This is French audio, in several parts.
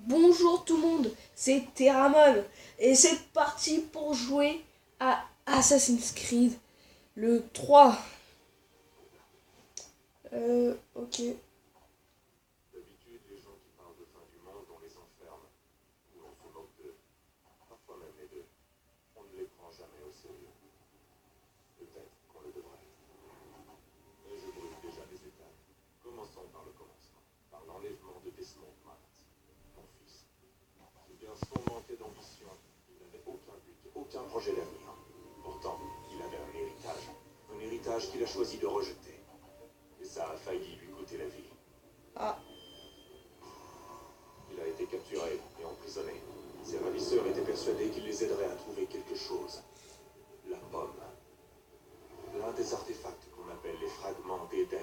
Bonjour tout le monde, c'est Terramon et c'est parti pour jouer à Assassin's Creed le 3. Ok. D'habitude, les gens qui parlent de fin du monde, on les enferme, ou on se moque d'eux, parfois même les deux. On ne les prend jamais au sérieux. Peut-être qu'on le devrait. Mais je brûle déjà les étapes. Commençons par le commencement, par l'enlèvement de Desmond Miles, mon fils. Ce garçon manquait d'ambition. Il n'avait aucun but, aucun projet d'avenir. Pourtant, il avait un héritage qu'il a choisi de rejeter. Et ça a failli lui coûter la vie. Ah, Il a été capturé et emprisonné. Ses ravisseurs étaient persuadés qu'il les aiderait à trouver quelque chose. La pomme. L'un des artefacts qu'on appelle les fragments d'Éden.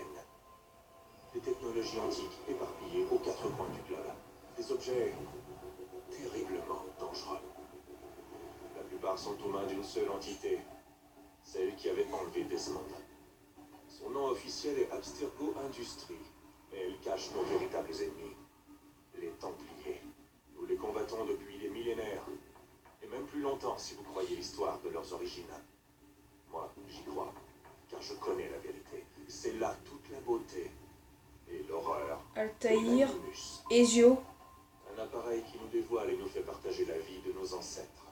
Des technologies antiques éparpillées aux quatre coins du globe. Des objets terriblement dangereux. La plupart sont aux mains d'une seule entité. Celle qui avait enlevé Desmond. Son nom officiel est Abstergo Industries. Mais elle cache nos véritables ennemis. Les Templiers. Nous les combattons depuis des millénaires. Et même plus longtemps si vous croyez l'histoire de leurs origines. Moi, j'y crois. Car je connais la vérité. C'est là toute la beauté. Et l'horreur. Altaïr, d'Animus. Ezio. Un appareil qui nous dévoile et nous fait partager la vie de nos ancêtres.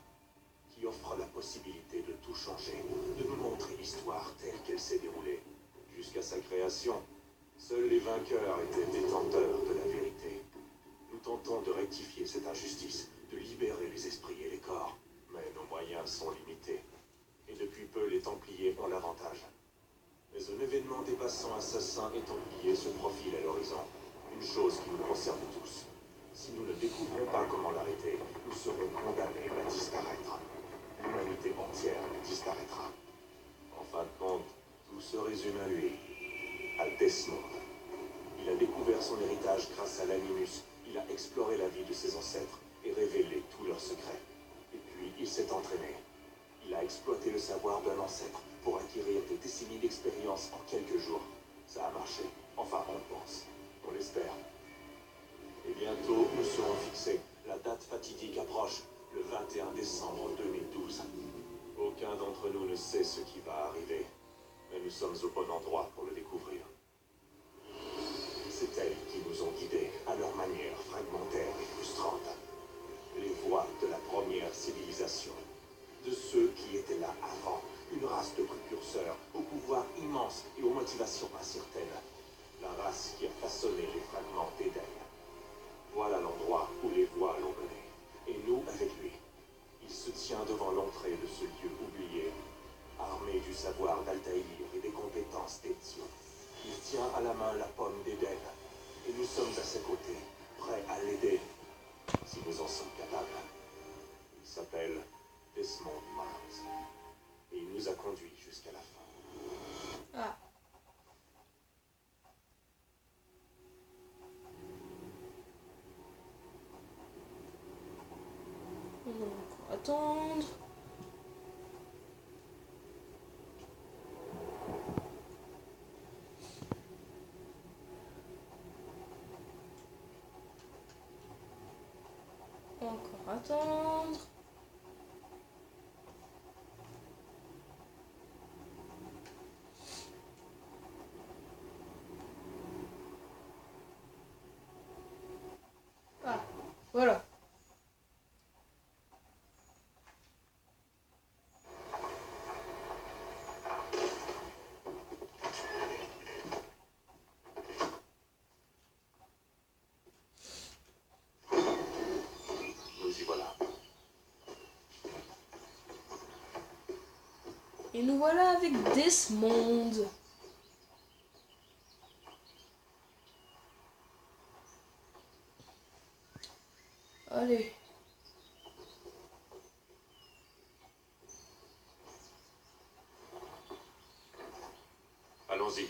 Qui offre la possibilité de tout changer. De nous montrer l'histoire telle qu'elle s'est déroulée. Jusqu'à sa création, seuls les vainqueurs étaient détenteurs de la vérité. Nous tentons de rectifier cette injustice, de libérer les esprits et les corps. Mais nos moyens sont limités. Et depuis peu, les Templiers ont l'avantage. Mais un événement dépassant assassins et Templiers se profile à l'horizon. Une chose qui nous concerne tous. Si nous ne découvrons pas comment l'arrêter, nous serons condamnés à disparaître. L'humanité entière disparaîtra. En fin de compte, tout se résume à lui, à Desmond. Il a découvert son héritage grâce à l'Animus. Il a exploré la vie de ses ancêtres et révélé tous leurs secrets. Et puis, il s'est entraîné. Il a exploité le savoir d'un ancêtre pour acquérir des décennies d'expérience en quelques jours. Ça a marché. Enfin, on pense. On l'espère. Et bientôt, nous serons fixés. La date fatidique approche, le 21 décembre 2012. Aucun d'entre nous ne sait ce qui va arriver. Mais nous sommes au bon endroit pour le découvrir. C'est elles qui nous ont guidés, à leur manière fragmentaire et frustrante. Les voies de la première civilisation. De ceux qui étaient là avant. Une race de précurseurs, au pouvoir immense et aux motivations incertaines. La race qui a façonné les fragments d'Éden. Voilà l'endroit où les voies l'ont mené. Et nous avec lui. Il se tient devant l'entrée de ce lieu oublié, armé du savoir d'Altaïr et des compétences d'Ezio. Il tient à la main la pomme d'Éden. Et nous sommes à ses côtés, prêts à l'aider, si nous en sommes capables. Il s'appelle Desmond Miles. Et il nous a conduits jusqu'à la fin. Ah. On va encore attendre. Encore attendre. Ah, voilà. Nous y voilà. Et nous voilà avec Desmond. Allez. Allons-y.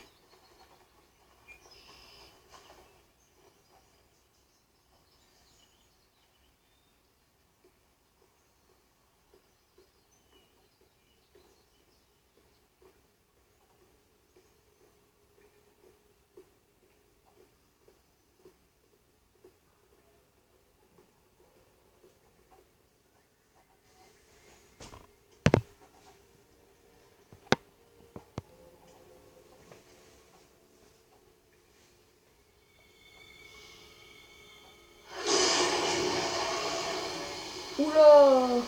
Oula!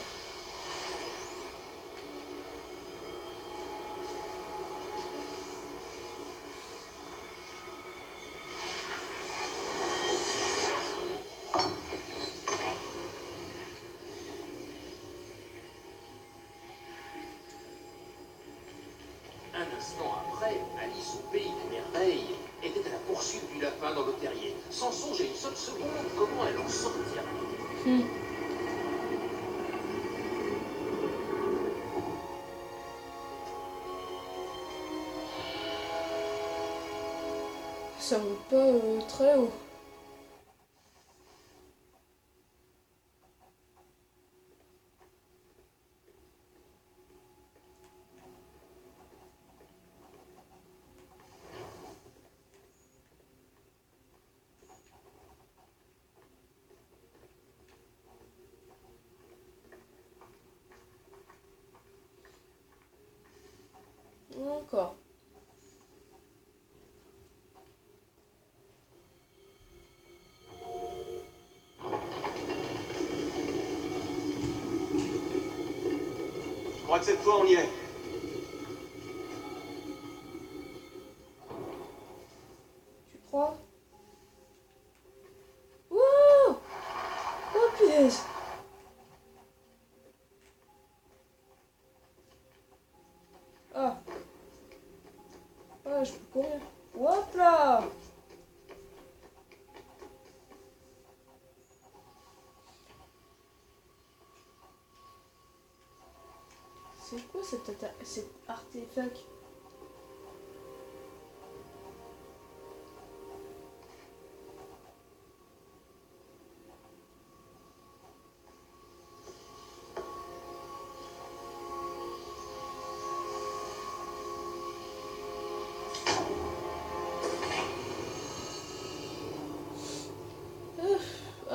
Un instant après, Alice au pays des merveilles était à la poursuite du lapin dans le terrier, sans songer une seule seconde comment elle en sortira. Ça monte pas très haut. Encore. Je crois que cette fois, on y est. Tu crois? Wouh! Oh punaise! Ah! Ah, je peux courir. Hop là! C'est quoi cet artefact?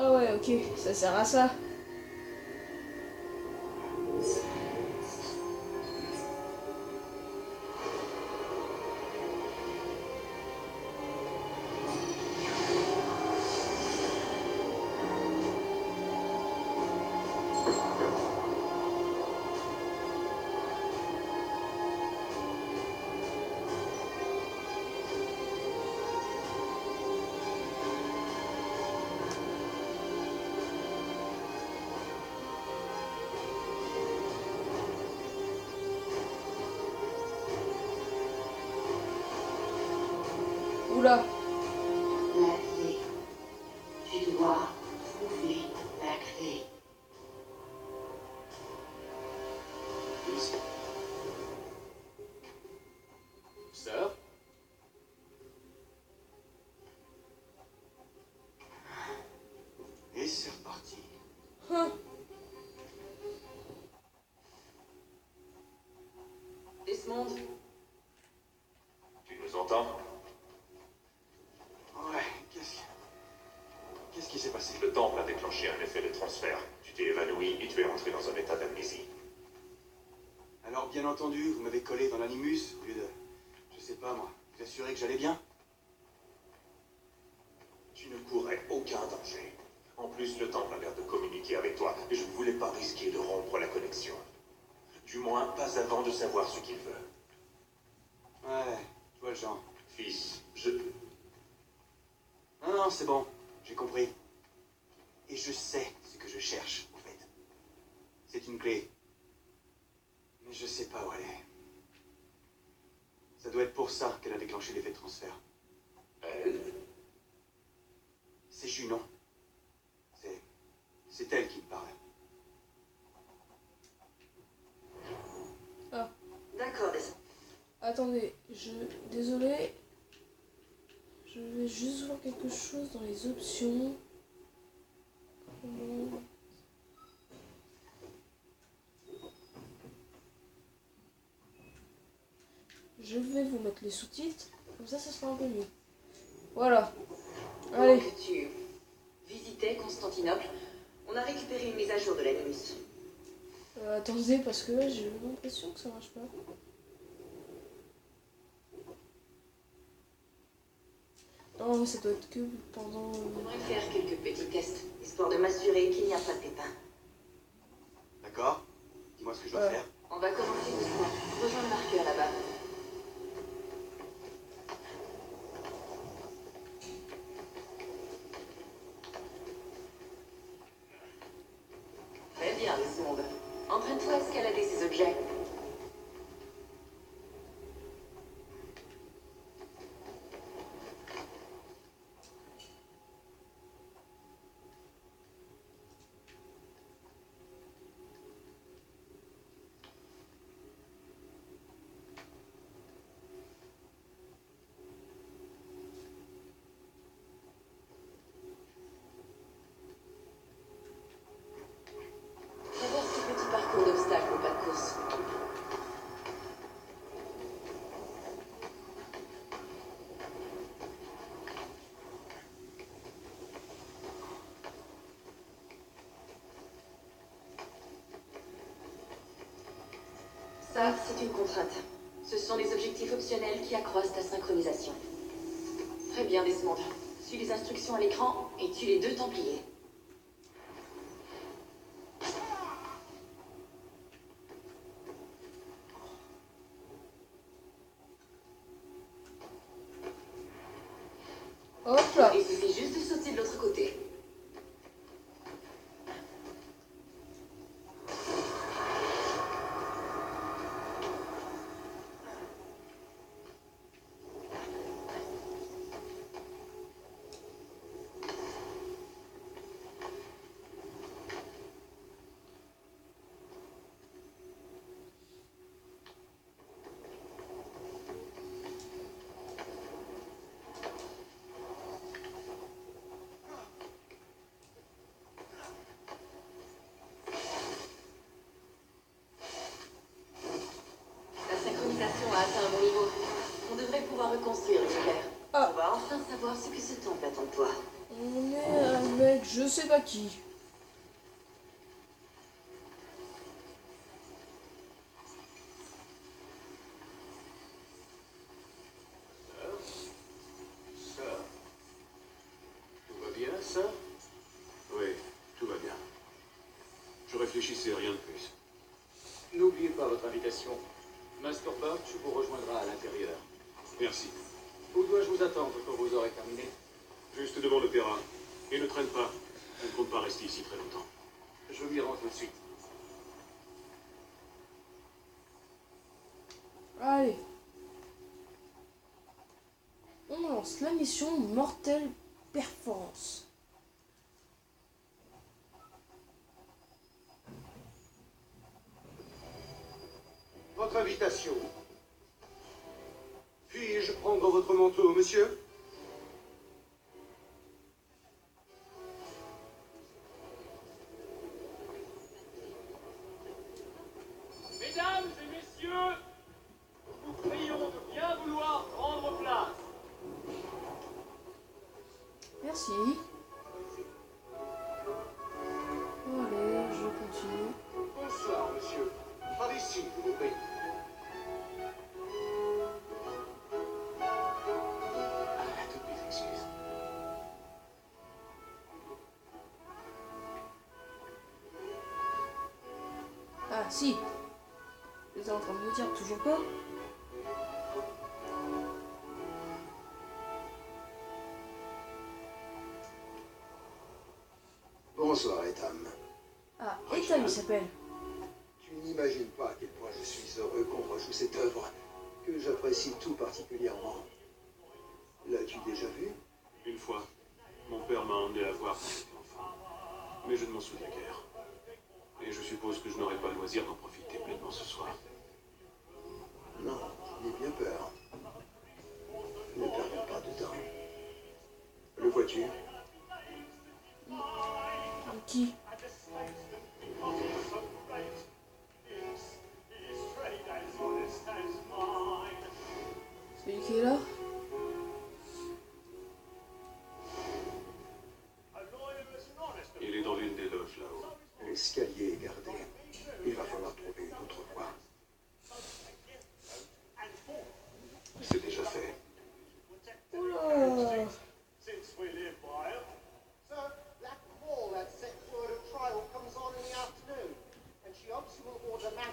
Ah ouais, ok, ça sert à ça. Oula. La clé. Tu dois trouver la clé. Ici. Sœur, Et c'est reparti. Hein. Desmond, Tu nous entends? Ouais, qu'est-ce qui s'est passé? Le temple a déclenché un effet de transfert. Tu t'es évanoui et tu es entré dans un état d'amnésie. Alors, bien entendu, vous m'avez collé dans l'animus au lieu de... Je sais pas, moi. Vous assurer que j'allais bien? Tu ne courais aucun danger. En plus, le temple a l'air de communiquer avec toi et je ne voulais pas risquer de rompre la connexion. Du moins, pas avant de savoir ce qu'il veut. Ouais, je vois le genre. Fils, Non, non, c'est bon. J'ai compris. Et je sais ce que je cherche, en fait. C'est une clé. Mais je sais pas où elle est. Ça doit être pour ça qu'elle a déclenché l'effet de transfert. Elle? C'est Junon. C'est elle qui me parle. Ah, d'accord, Desmond. attendez, désolé. Je vais juste voir quelque chose dans les options. Comment... Je vais vous mettre les sous-titres, comme ça sera un peu mieux. Voilà. Allez. Pendant que tu visitais Constantinople, on a récupéré une mise à jour de l'animus. Attendez, parce que là, j'ai l'impression que ça marche pas. Non, ça doit être que pendant... J'aimerais faire quelques petits tests, histoire de m'assurer qu'il n'y a pas de pépins. Dites-moi ce que je dois faire. On va commencer doucement. Rejoins le marqueur là-bas. Très bien, Desmond. Entraîne-toi à escalader ces objets. Traverse ce petit parcours d'obstacles au pas de course. Ça, c'est une contrainte. Ce sont les objectifs optionnels qui accroissent ta synchronisation. Très bien, Desmond. Suis les instructions à l'écran et tue les deux Templiers. Hop là. Il suffit juste de sauter de l'autre côté. La synchronisation a atteint un bon niveau. On devrait pouvoir reconstruire l'univers. Ah. On va enfin savoir ce que ce temple attend de toi. On est avec je sais pas qui. Sœur. Tout va bien, sœur? Oui, tout va bien. Je réfléchissais, rien de plus. N'oubliez pas votre invitation. Master Birch vous rejoindra à l'intérieur. Merci. Où dois-je vous attendre quand vous aurez terminé? Juste devant l'opéra. Et ne traîne pas. Je ne compte pas rester ici très longtemps. Je m'y rends tout de suite. Allez. On lance la mission Mortelle Performance. Votre invitation. Puis-je prendre votre manteau, monsieur? Mesdames et messieurs, nous vous prions de bien vouloir prendre place. Merci. Allez, je continue. Bonsoir, monsieur. Par ici, je vous prie. Ah, toutes mes excuses. Ah si. Vous êtes en train de me dire toujours pas. Bonsoir, Etam. Ah, Ethan il s'appelle. Tu n'imagines pas à quel point je suis heureux qu'on rejoue cette œuvre, que j'apprécie tout particulièrement. L'as-tu déjà vu? Une fois, mon père m'a emmené la voir quand j'étais enfant. Mais je ne m'en souviens guère. Et je suppose que je n'aurai pas le loisir d'en profiter pleinement ce soir. Non, j'ai bien peur. Ne perdons pas de temps. Le vois-tu? Qui? Celui qui est là? Il est dans l'une des loges là-haut. L'escalier est gardé. Il va falloir trouver une autre voie. C'est déjà fait. Oula! Since we live by it. Sir, that call that set word of trial comes on in the afternoon, and she hopes you will order matters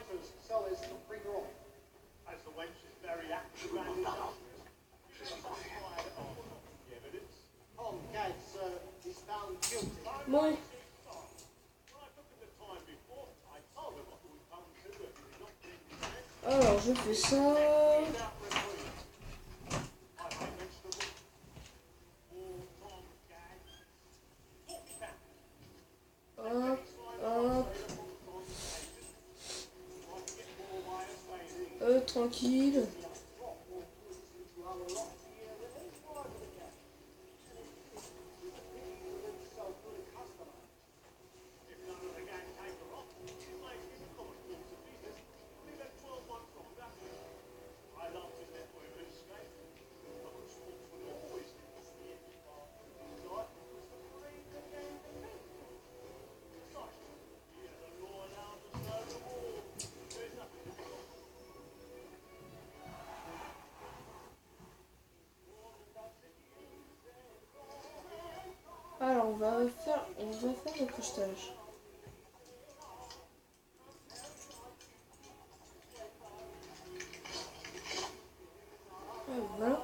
Alors, je fais ça. Hop, hop. Tranquille. Alors, on va faire le crochetage. Voilà.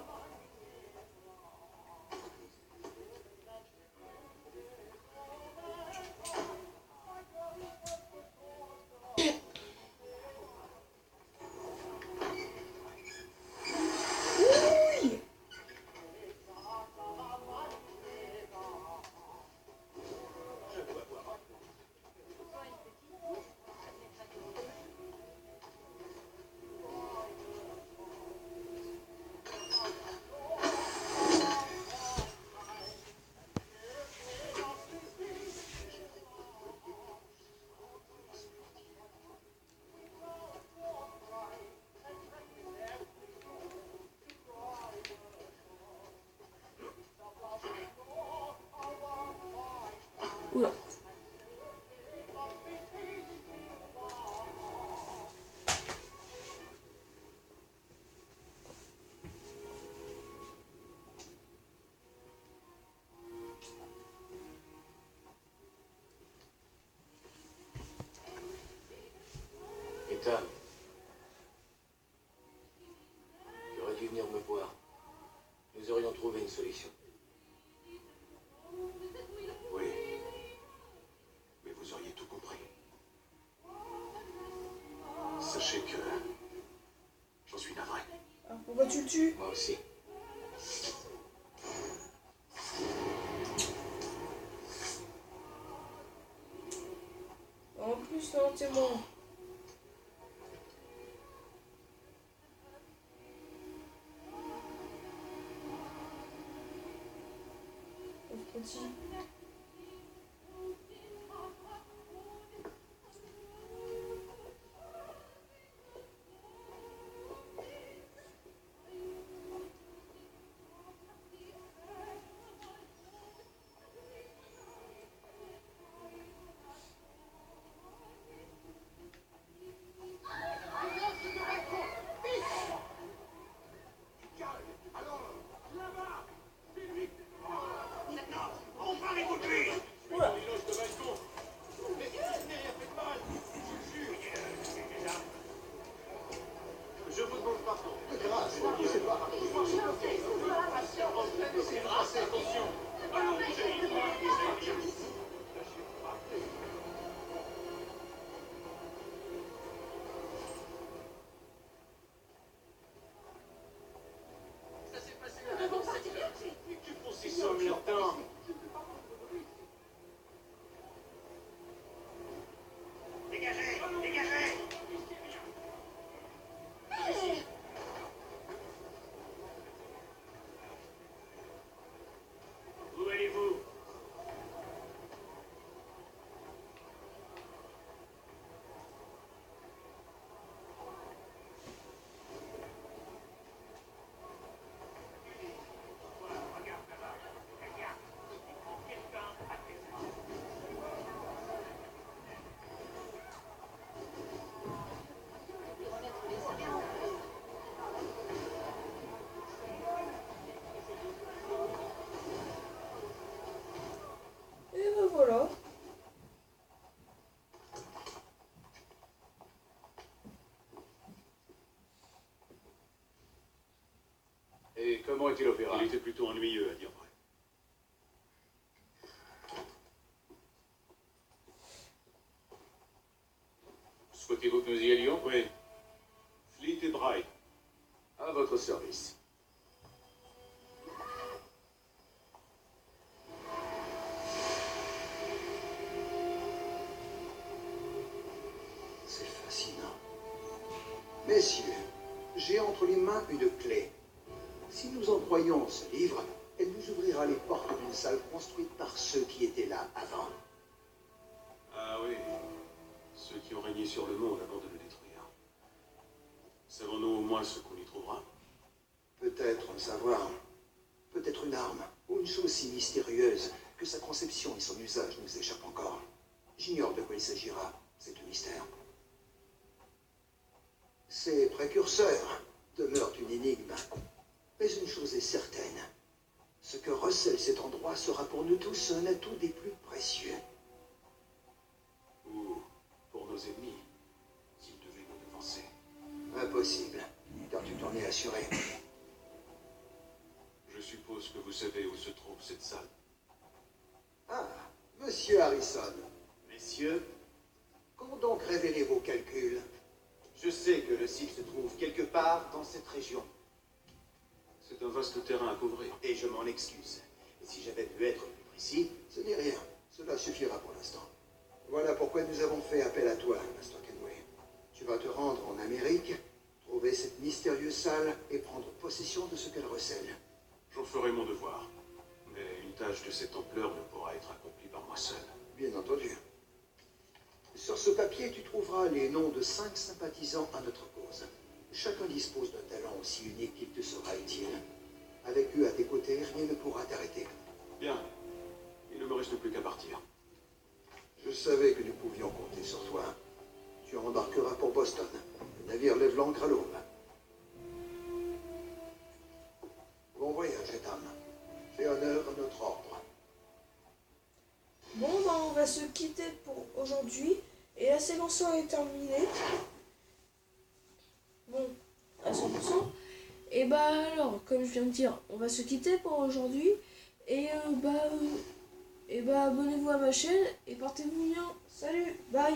Oula. Ethan, tu aurais dû venir me voir. Nous aurions trouvé une solution. Oui. Mais vous auriez tout compris. Sachez que j'en suis navré. Alors, pourquoi tu le tues? Moi aussi. En plus, non, c'est moi. Petit. Je vous demande pardon. Attention. Ça s'est passé dans cette heure. Tu pensais ça en leur temps. Dégagez! Dégagez! Où allez-vous? Et ben voilà. Et comment était l'opéra? Il était plutôt ennuyeux, à dire vrai. Souhaitez-vous que nous y allions? Oui. votre service. C'est fascinant. Messieurs, j'ai entre les mains une clé. Si nous employons ce livre, elle nous ouvrira les portes d'une salle construite par ceux qui étaient là avant. Ah oui, ceux qui ont régné sur le monde avant de le détruire. Savons-nous au moins ce qu'on y trouvera? Peut-être un savoir, peut-être une arme, ou une chose si mystérieuse que sa conception et son usage nous échappent encore. J'ignore de quoi il s'agira, c'est un mystère. Ces précurseurs demeurent une énigme. Mais une chose est certaine, ce que recèle cet endroit sera pour nous tous un atout des plus précieux. Ou pour nos ennemis, s'ils devaient nous devancer. Impossible, car tu t'en es assuré. Je suppose que vous savez où se trouve cette salle. Ah, monsieur Harrison, Messieurs, qu'ont donc révélé vos calculs? je sais que le site se trouve quelque part dans cette région, C'est un vaste terrain à couvrir. et je m'en excuse. Et si j'avais pu être plus précis, Ce n'est rien, cela suffira pour l'instant. Voilà pourquoi nous avons fait appel à toi, Master Kenway. Tu vas te rendre en Amérique, trouver cette mystérieuse salle et prendre possession de ce qu'elle recèle. J'en ferai mon devoir. Mais une tâche de cette ampleur ne pourra être accomplie par moi seul. Bien entendu. Sur ce papier, tu trouveras les noms de 5 sympathisants à notre cause. Chacun dispose d'un talent aussi unique qu'il te sera utile. Avec eux à tes côtés, rien ne pourra t'arrêter. Bien. Il ne me reste plus qu'à partir. Je savais que nous pouvions compter sur toi. Tu embarqueras pour Boston. Le navire lève l'ancre à l'aube. Bon voyage, Etam. Fais honneur à notre ordre. Bon, bah, on va se quitter pour aujourd'hui. Et la séance est terminée. Bon, à 100%. Et bah alors, comme je viens de dire, on va se quitter pour aujourd'hui. Et bah abonnez-vous à ma chaîne et portez-vous bien. Salut, bye.